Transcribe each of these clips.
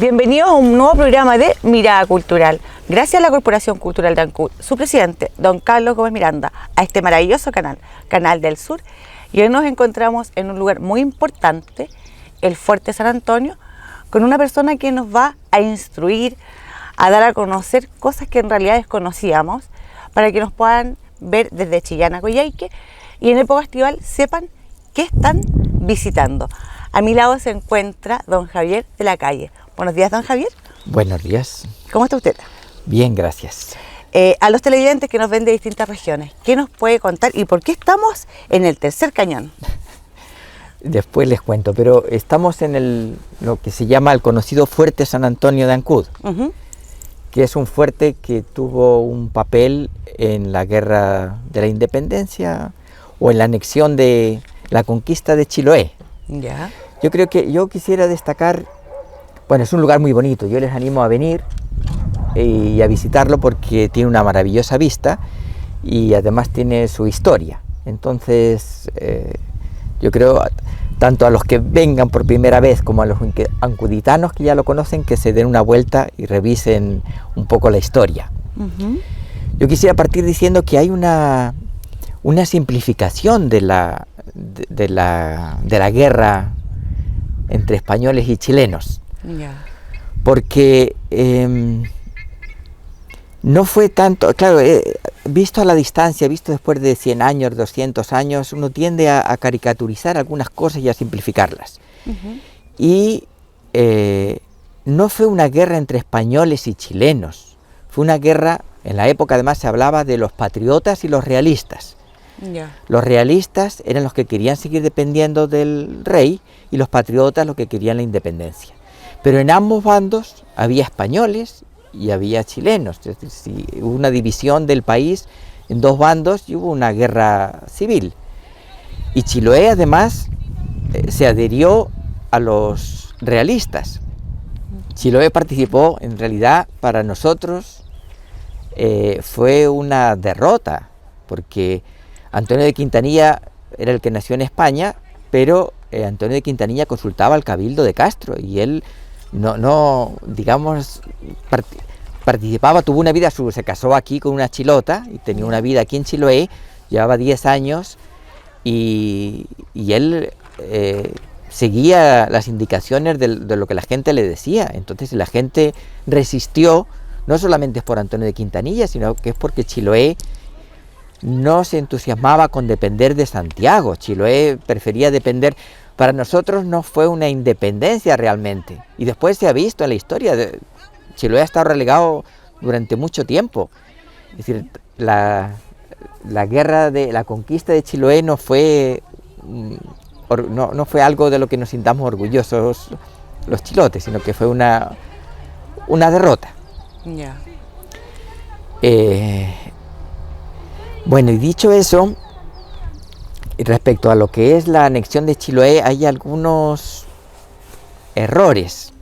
Bienvenidos a un nuevo programa de Mirada Cultural. Gracias a la Corporación Cultural de Ancud, su presidente, don Carlos Gómez Miranda, a este maravilloso canal, Canal del Sur. Y hoy nos encontramos en un lugar muy importante, el Fuerte San Antonio, con una persona que nos va a instruir, a dar a conocer cosas que en realidad desconocíamos, para que nos puedan ver desde Chillán a Coyhaique y en época estival sepan qué están visitando. A mi lado se encuentra don Javier de la Calle. Buenos días, don Javier. Buenos días. ¿Cómo está usted? Bien, gracias. A los televidentes que nos ven de distintas regiones, ¿qué nos puede contar y por qué estamos en el Tercer Cañón? Después les cuento, pero estamos en lo que se llama el conocido Fuerte San Antonio de Ancud, que es un fuerte que tuvo un papel en la Guerra de la Independencia o en la anexión de la conquista de Chiloé. Ya. Yo quisiera destacar, bueno, es un lugar muy bonito, yo les animo a venir y a visitarlo porque tiene una maravillosa vista y además tiene su historia. Entonces, yo creo, tanto a los que vengan por primera vez como a los ancuditanos que ya lo conocen, que se den una vuelta y revisen un poco la historia. Yo quisiera partir diciendo que hay una simplificación de la guerra entre españoles y chilenos. Ya. Porque no fue tanto, claro, visto a la distancia, visto después de 100 años, 200 años, uno tiende a caricaturizar algunas cosas y a simplificarlas. Y no fue una guerra entre españoles y chilenos, fue una guerra, en la época además se hablaba de los patriotas y los realistas. Ya. Los realistas eran los que querían seguir dependiendo del rey y los patriotas los que querían la independencia. Pero en ambos bandos había españoles y había chilenos, es decir, hubo una división del país en dos bandos y hubo una guerra civil. Y Chiloé además se adhirió a los realistas. Chiloé participó, en realidad para nosotros fue una derrota, porque Antonio de Quintanilla era el que nació en España, pero Antonio de Quintanilla consultaba al Cabildo de Castro y él digamos, participaba, tuvo una vida, se casó aquí con una chilota y tenía una vida aquí en Chiloé, llevaba 10 años y él seguía las indicaciones de lo que la gente le decía. Entonces la gente resistió, no solamente es por Antonio de Quintanilla, sino que es porque Chiloé no se entusiasmaba con depender de Santiago. Chiloé prefería depender. Para nosotros no fue una independencia realmente. Y después se ha visto en la historia, Chiloé ha estado relegado durante mucho tiempo. Es decir, la guerra de la conquista de Chiloé no fue algo de lo que nos sintamos orgullosos los chilotes, sino que fue una derrota. Ya. Bueno, y dicho eso, respecto a lo que es la anexión de Chiloé, hay algunos errores.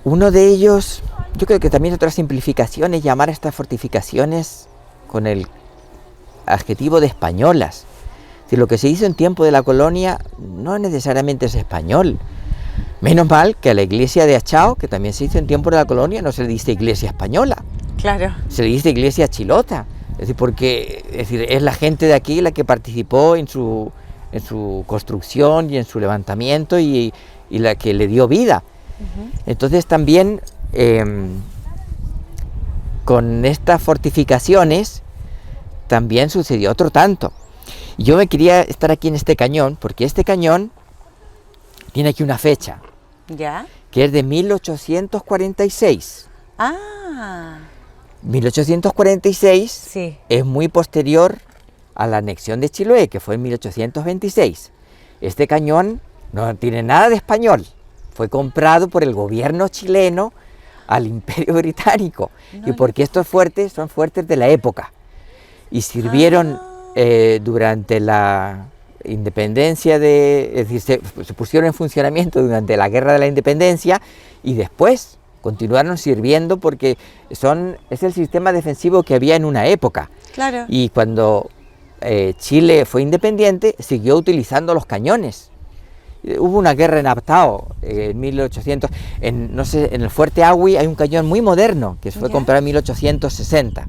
Uno de ellos, yo creo que también otra simplificación es llamar a estas fortificaciones con el adjetivo de españolas. Es decir, lo que se hizo en tiempo de la colonia no necesariamente es español. Menos mal que a la iglesia de Achao, que también se hizo en tiempo de la colonia, no se le dice iglesia española. Claro. Se le dice iglesia chilota. Es decir, porque es la gente de aquí la que participó en su construcción y en su levantamiento y la que le dio vida. Entonces también con estas fortificaciones también sucedió otro tanto. Yo me quería estar aquí en este cañón porque este cañón tiene aquí una fecha. ¿Ya? Que es de 1846. Ah. 1846 sí. Es muy posterior a la anexión de Chiloé, que fue en 1826. Este cañón no tiene nada de español, fue comprado por el gobierno chileno al Imperio Británico, y porque estos fuertes son fuertes de la época, y sirvieron durante la independencia, es decir, se pusieron en funcionamiento durante la Guerra de la Independencia, y después continuaron sirviendo porque es el sistema defensivo que había en una época. Claro. Y cuando Chile fue independiente, siguió utilizando los cañones. Hubo una guerra en Abtao en 1800. No sé, en el Fuerte Agüi hay un cañón muy moderno que fue comprado en 1860.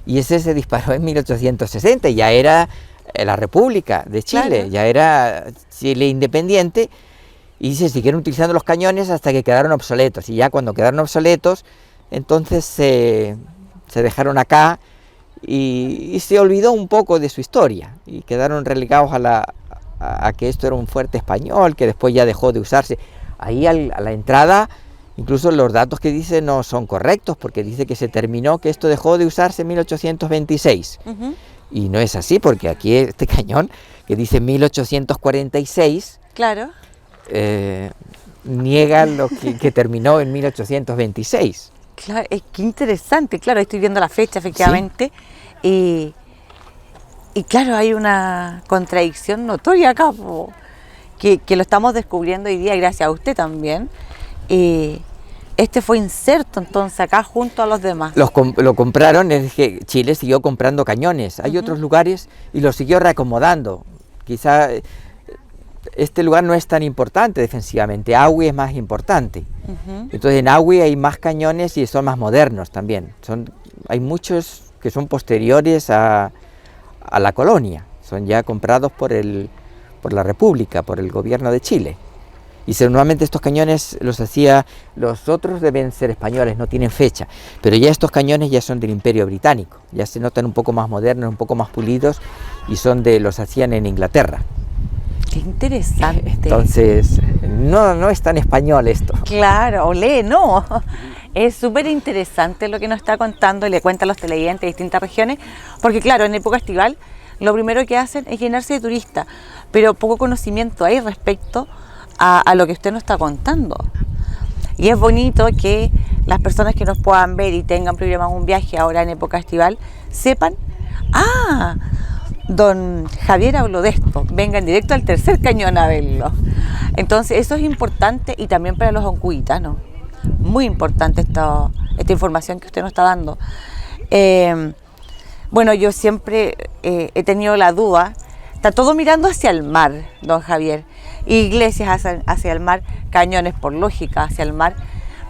Y ese se disparó en 1860 y ya era la República de Chile, claro. Ya era Chile independiente, y se siguieron utilizando los cañones hasta que quedaron obsoletos. Y ya cuando quedaron obsoletos, entonces se dejaron acá y se olvidó un poco de su historia y quedaron relegados a que esto era un fuerte español, que después ya dejó de usarse. Ahí a la entrada, incluso los datos que dice no son correctos, porque dice que se terminó, que esto dejó de usarse en 1826. Y no es así, porque aquí este cañón, que dice 1846, claro, niega lo que terminó en 1826. Claro, es que interesante, claro, estoy viendo la fecha efectivamente, ¿sí? Y claro, hay una contradicción notoria acá, que lo estamos descubriendo hoy día gracias a usted también. Este fue inserto entonces acá junto a los demás. Lo compraron, es que Chile siguió comprando cañones. Hay otros lugares y lo siguió reacomodando. Quizá este lugar no es tan importante defensivamente, Agüi es más importante. Entonces en Agüi hay más cañones y son más modernos también. Hay muchos que son posteriores a la colonia, son ya comprados por la República, por el gobierno de Chile. Y normalmente estos cañones los otros deben ser españoles, no tienen fecha, pero ya estos cañones ya son del Imperio Británico, ya se notan un poco más modernos, un poco más pulidos, y los hacían en Inglaterra. Qué interesante. Entonces, no es tan español esto. Claro, olé, no. Es súper interesante lo que nos está contando y le cuenta a los televidentes de distintas regiones, porque claro, en época estival lo primero que hacen es llenarse de turistas, pero poco conocimiento hay respecto a lo que usted nos está contando. Y es bonito que las personas que nos puedan ver y tengan programado un viaje ahora en época estival sepan, don Javier habló de esto, vengan directo al Tercer Cañón a verlo. Entonces eso es importante, y también para los oncuitanos, muy importante esta información que usted nos está dando. Bueno, yo siempre he tenido la duda, está todo mirando hacia el mar, don Javier, iglesias hacia el mar, cañones por lógica hacia el mar,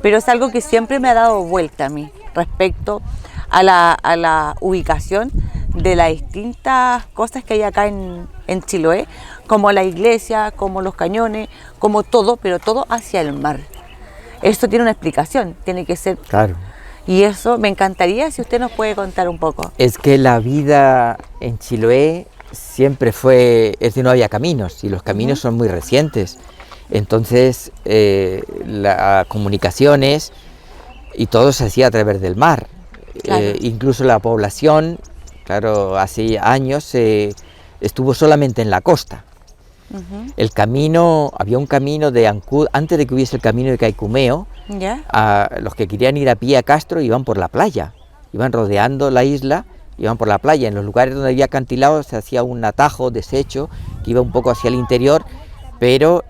pero es algo que siempre me ha dado vuelta a mí respecto a la ubicación de las distintas cosas que hay acá en Chiloé, como la iglesia, como los cañones, como todo, pero todo hacia el mar. Esto tiene una explicación, tiene que ser... Claro. Y eso me encantaría si usted nos puede contar un poco. Es que la vida en Chiloé siempre no había caminos, y los caminos son muy recientes. Entonces, las comunicaciones y todo se hacía a través del mar. Claro. Incluso la población, claro, hace años estuvo solamente en la costa. El camino, había un camino de Ancud, antes de que hubiese el camino de Caicumeo, los que querían ir a pie a Castro iban por la playa, iban rodeando la isla, iban por la playa. En los lugares donde había acantilados se hacía un atajo deshecho que iba un poco hacia el interior, pero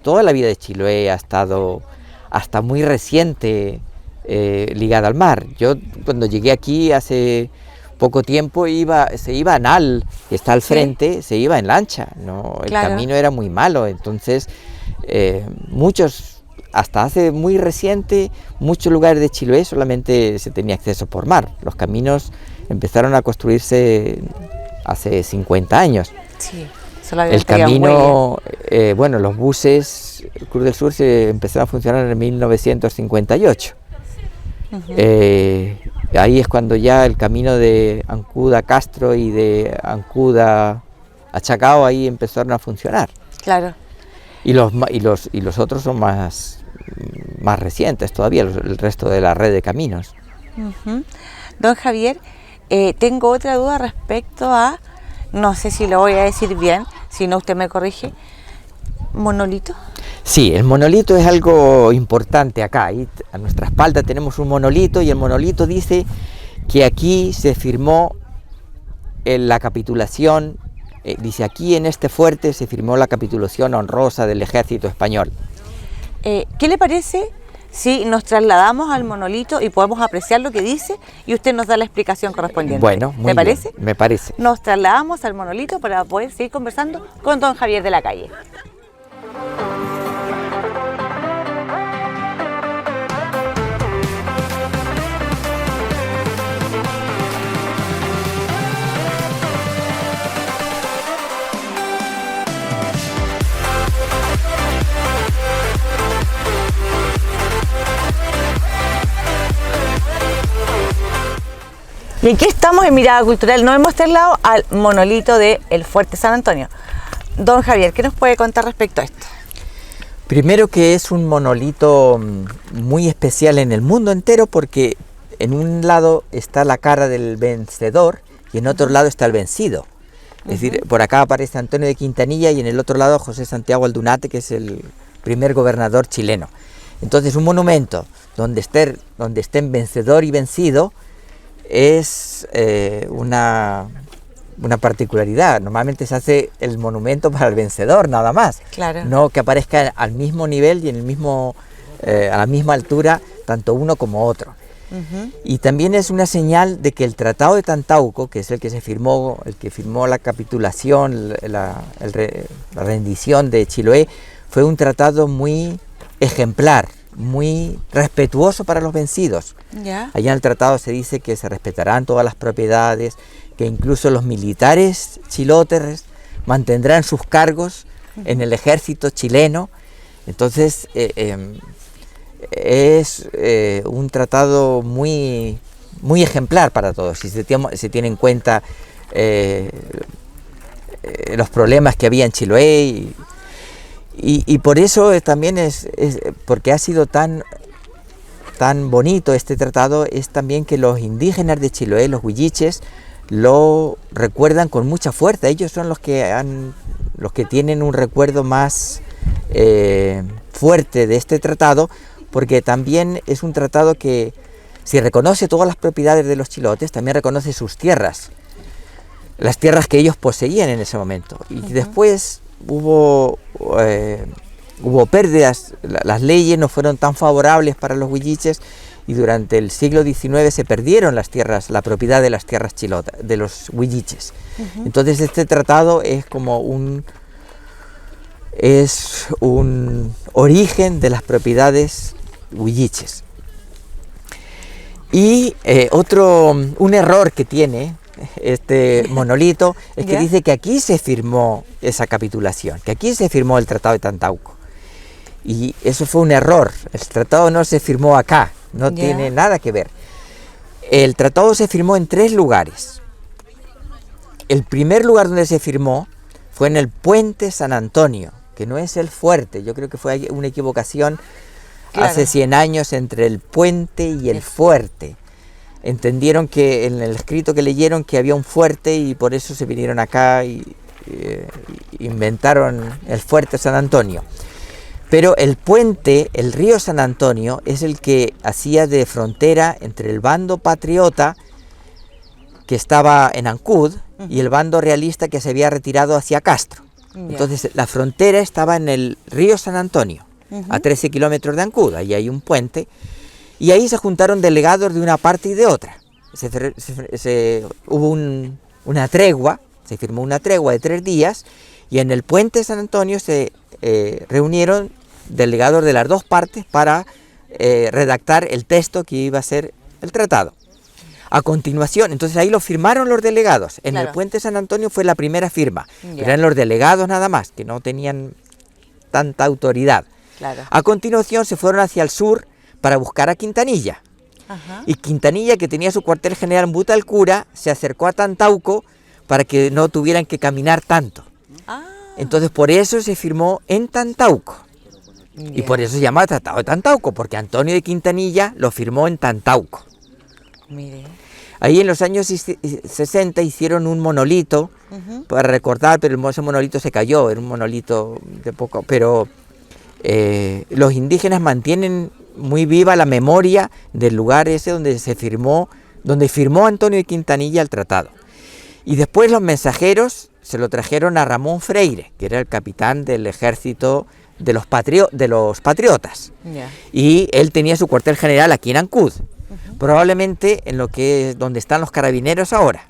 toda la vida de Chiloé ha estado hasta muy reciente ligada al mar. Yo cuando llegué aquí hace poco tiempo se iba a Nal, que está al frente, se iba en lancha, ¿no? El camino era muy malo, entonces hasta hace muy reciente, muchos lugares de Chiloé solamente se tenía acceso por mar. Los caminos empezaron a construirse hace 50 años. Sí, el camino, bueno, los buses Cruz del Sur se empezaron a funcionar en 1958. Ahí es cuando ya el camino de Ancud a Castro y de Ancud a Chacao ahí empezaron a funcionar. Claro. Y los otros son más recientes todavía, el resto de la red de caminos. Don Javier, tengo otra duda respecto a, no sé si lo voy a decir bien, si no usted me corrige, ¿monolito? Sí, el monolito es algo importante acá. Ahí a nuestra espalda tenemos un monolito, y el monolito dice que aquí se firmó la capitulación, dice aquí en este fuerte se firmó la capitulación honrosa del ejército español. ¿Qué le parece si nos trasladamos al monolito y podemos apreciar lo que dice y usted nos da la explicación correspondiente? Bueno, muy bien, parece? Me parece. Nos trasladamos al monolito para poder seguir conversando con don Javier de la Calle. Y aquí estamos en Mirada Cultural, nos hemos trasladado al monolito del Fuerte San Antonio. Don Javier, ¿qué nos puede contar respecto a esto? Primero que es un monolito muy especial en el mundo entero porque en un lado está la cara del vencedor y en otro lado está el vencido. Es decir, por acá aparece Antonio de Quintanilla y en el otro lado José Santiago Aldunate, que es el primer gobernador chileno. Entonces un monumento donde estén vencedor y vencido es una particularidad. Normalmente se hace el monumento para el vencedor nada más, Claro. no que aparezca al mismo nivel y en el mismo, a la misma altura tanto uno como otro. Y también es una señal de que el Tratado de Tantauco, que es el que se firmó, el que firmó la capitulación, la rendición de Chiloé, fue un tratado muy ejemplar, muy respetuoso para los vencidos. Ya. Allá en el tratado se dice que se respetarán todas las propiedades, que incluso los militares chilotes mantendrán sus cargos en el ejército chileno. Entonces es un tratado muy ejemplar para todos, si se tiene en cuenta los problemas que había en Chiloé y por eso también es porque ha sido tan bonito este tratado, es también que los indígenas de Chiloé, los huilliches, lo recuerdan con mucha fuerza. Ellos son los que tienen un recuerdo más fuerte de este tratado, porque también es un tratado que, si reconoce todas las propiedades de los chilotes, también reconoce sus tierras, las tierras que ellos poseían en ese momento. Y después hubo pérdidas, las leyes no fueron tan favorables para los huilliches y durante el siglo XIX se perdieron las tierras, la propiedad de las tierras chilotas, de los huilliches. Entonces este tratado es como un origen de las propiedades huilliches. Y un error que tiene este monolito es que dice que aquí se firmó esa capitulación, que aquí se firmó el Tratado de Tantauco. Y eso fue un error. El tratado no se firmó acá, no tiene nada que ver. El tratado se firmó en 3 lugares. El primer lugar donde se firmó fue en el Puente San Antonio, que no es el fuerte. Yo creo que fue una equivocación hace 100 años entre el puente y el fuerte. Entendieron que en el escrito que leyeron que había un fuerte y por eso se vinieron acá y inventaron el Fuerte San Antonio. Pero el puente, el río San Antonio, es el que hacía de frontera entre el bando patriota que estaba en Ancud y el bando realista que se había retirado hacia Castro. Entonces la frontera estaba en el río San Antonio, a 13 kilómetros de Ancud. Ahí hay un puente y ahí se juntaron delegados de una parte y de otra. Hubo una tregua, se firmó una tregua de 3 días y en el puente San Antonio se reunieron delegados de las 2 partes para redactar el texto que iba a ser el tratado. A continuación, entonces ahí lo firmaron los delegados. En el puente San Antonio fue la primera firma, pero eran los delegados nada más, que no tenían tanta autoridad. A continuación se fueron hacia el sur para buscar a Quintanilla. Y Quintanilla, que tenía su cuartel general en Butalcura, se acercó a Tantauco para que no tuvieran que caminar tanto. Entonces por eso se firmó en Tantauco. Y por eso se llama Tratado de Tantauco, porque Antonio de Quintanilla lo firmó en Tantauco. Mire. Ahí en los años 60 hicieron un monolito para recordar, pero ese monolito se cayó, era un monolito de poco, pero los indígenas mantienen muy viva la memoria del lugar ese donde donde firmó Antonio de Quintanilla el tratado. Y después los mensajeros se lo trajeron a Ramón Freire, que era el capitán del ejército de los patriotas. Y él tenía su cuartel general aquí en Ancud, probablemente en donde están los carabineros ahora,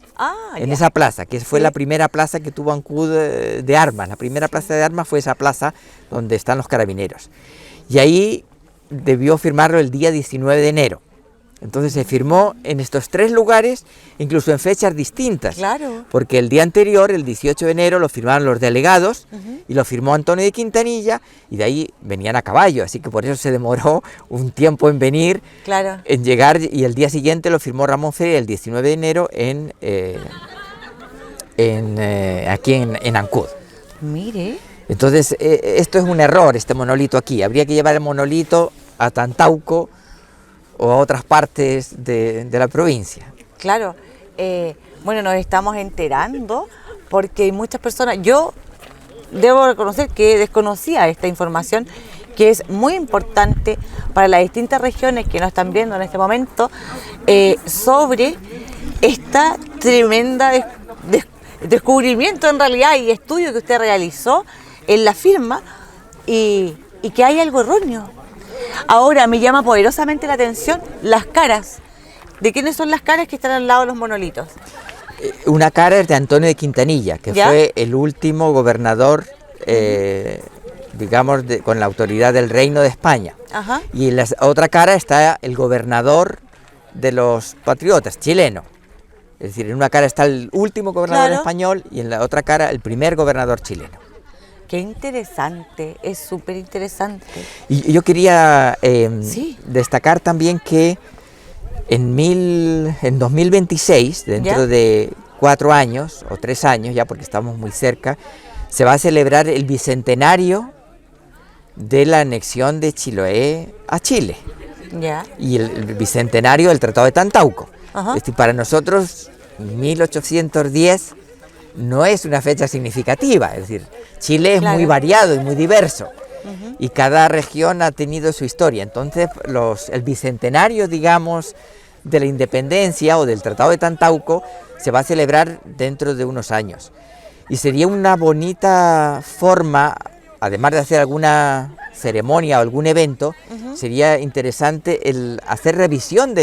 en esa plaza, que fue la primera plaza que tuvo Ancud de armas. La primera plaza de armas fue esa plaza donde están los carabineros. Y ahí debió firmarlo el día 19 de enero. Entonces se firmó en estos 3 lugares, incluso en fechas distintas. porque el día anterior, el 18 de enero, lo firmaron los delegados y lo firmó Antonio de Quintanilla, y de ahí venían a caballo, así que por eso se demoró un tiempo en venir, Claro. en llegar, y el día siguiente lo firmó Ramón Freire el 19 de enero aquí en Ancud. Mire. Entonces, esto es un error, este monolito aquí. Habría que llevar el monolito a Tantauco o a otras partes de la provincia. Claro. Bueno, nos estamos enterando porque hay muchas personas, yo debo reconocer que desconocía esta información, que es muy importante para las distintas regiones que nos están viendo en este momento, sobre esta tremenda descubrimiento en realidad y estudio que usted realizó en la firma, y que hay algo erróneo. Ahora me llama poderosamente la atención las caras. ¿De quiénes son las caras que están al lado de los monolitos? Una cara es de Antonio de Quintanilla, que ¿Ya? fue el último gobernador, digamos, con la autoridad del Reino de España. Ajá. Y en la otra cara está el gobernador de los patriotas, chileno. Es decir, en una cara está el último gobernador Claro. español y en la otra cara el primer gobernador chileno. Qué interesante, es súper interesante. Y yo quería Sí. destacar también que en 2026, dentro ¿Ya? de 4 años o 3 años, ya porque estamos muy cerca, se va a celebrar el bicentenario de la anexión de Chiloé a Chile Ya. y el bicentenario del Tratado de Tantauco. Ajá. Es decir, para nosotros 1810 no es una fecha significativa, es decir, Chile es Claro. muy variado y muy diverso. Y cada región ha tenido su historia. Entonces, el bicentenario, digamos, de la independencia o del Tratado de Tantauco se va a celebrar dentro de unos años. Y sería una bonita forma, además de hacer alguna ceremonia o algún evento, sería interesante el hacer revisión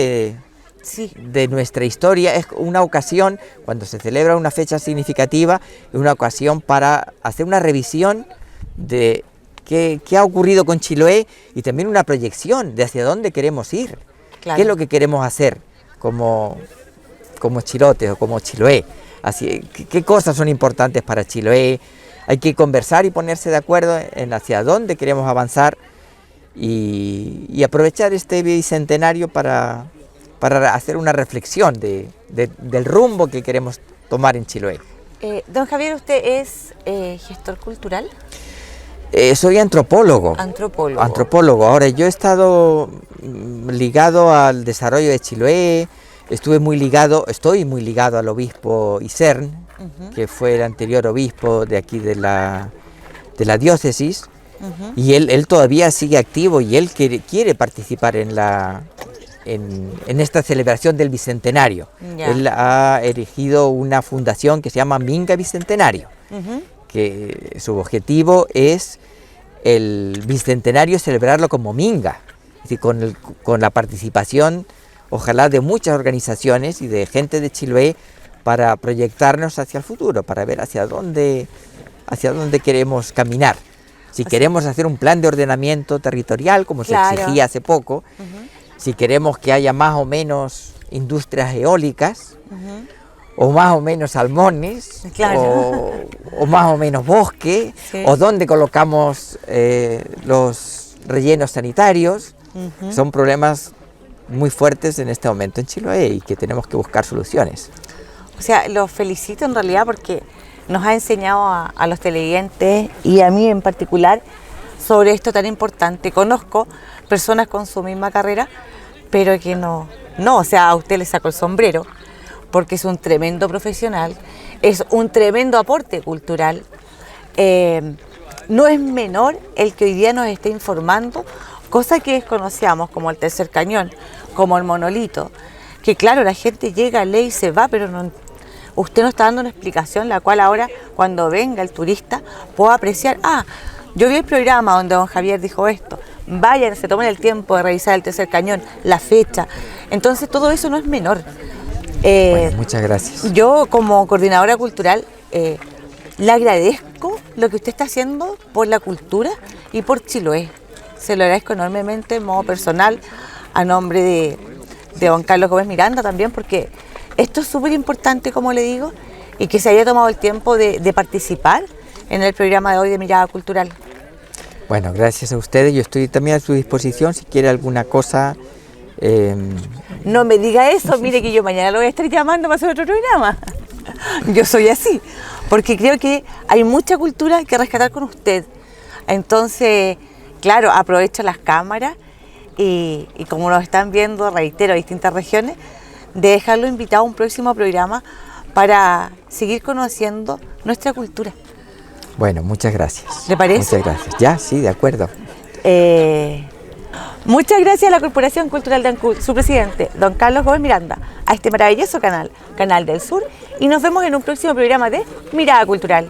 Sí. de nuestra historia. Es una ocasión, cuando se celebra una fecha significativa, es una ocasión para hacer una revisión de qué ha ocurrido con Chiloé y también una proyección de hacia dónde queremos ir, Claro. qué es lo que queremos hacer como chilotes o como Chiloé. Así, qué cosas son importantes para Chiloé. Hay que conversar y ponerse de acuerdo en hacia dónde queremos avanzar y aprovechar este bicentenario para hacer una reflexión del rumbo que queremos tomar en Chiloé. Don Javier, ¿usted es gestor cultural? Soy antropólogo. Antropólogo. Antropólogo. Ahora, yo he estado ligado al desarrollo de Chiloé, estoy muy ligado al obispo Isern, que fue el anterior obispo de aquí de la diócesis, y él todavía sigue activo y él quiere participar en esta celebración del Bicentenario. Ya. Él ha erigido una fundación que se llama Minga Bicentenario, que su objetivo es el Bicentenario celebrarlo como Minga, es decir, con la participación, ojalá, de muchas organizaciones y de gente de Chiloé para proyectarnos hacia el futuro, para ver hacia dónde queremos caminar. Si queremos hacer un plan de ordenamiento territorial, como Claro. se exigía hace poco, si queremos que haya más o menos industrias eólicas, o más o menos salmones, Claro. o más o menos bosque, Sí. o dónde colocamos los rellenos sanitarios. Son problemas muy fuertes en este momento en Chiloé y que tenemos que buscar soluciones. O sea, los felicito en realidad porque nos ha enseñado a los televidentes y a mí en particular sobre esto tan importante. Conozco personas con su misma carrera, pero que no, o sea, a usted le saco el sombrero porque es un tremendo profesional, es un tremendo aporte cultural. No es menor el que hoy día nos esté informando cosas que desconocíamos, como el tercer cañón, como el monolito, que claro, la gente llega, lee y se va, pero usted nos está dando una explicación, la cual ahora, cuando venga el turista, pueda apreciar. Yo vi el programa donde don Javier dijo esto, vayan, se tomen el tiempo de revisar el tercer cañón, la fecha. Entonces todo eso no es menor. Bueno, muchas gracias. Yo como coordinadora cultural le agradezco lo que usted está haciendo por la cultura y por Chiloé. Se lo agradezco enormemente en modo personal, a nombre de don Carlos Gómez Miranda también, porque esto es súper importante, como le digo, y que se haya tomado el tiempo de participar en el programa de hoy de Mirada Cultural. Bueno, gracias a ustedes. Yo estoy también a su disposición si quiere alguna cosa. No me diga eso, mire que yo mañana lo voy a estar llamando para hacer otro programa. Yo soy así, porque creo que hay mucha cultura que rescatar con usted. Entonces, claro, aprovecho las cámaras y como nos están viendo, reitero, distintas regiones, de dejarlo invitado a un próximo programa para seguir conociendo nuestra cultura. Bueno, muchas gracias. ¿Le parece? Muchas gracias. Ya, sí, de acuerdo. Muchas gracias a la Corporación Cultural de Ancud, su presidente, don Carlos Gómez Miranda, a este maravilloso canal, Canal del Sur, y nos vemos en un próximo programa de Mirada Cultural.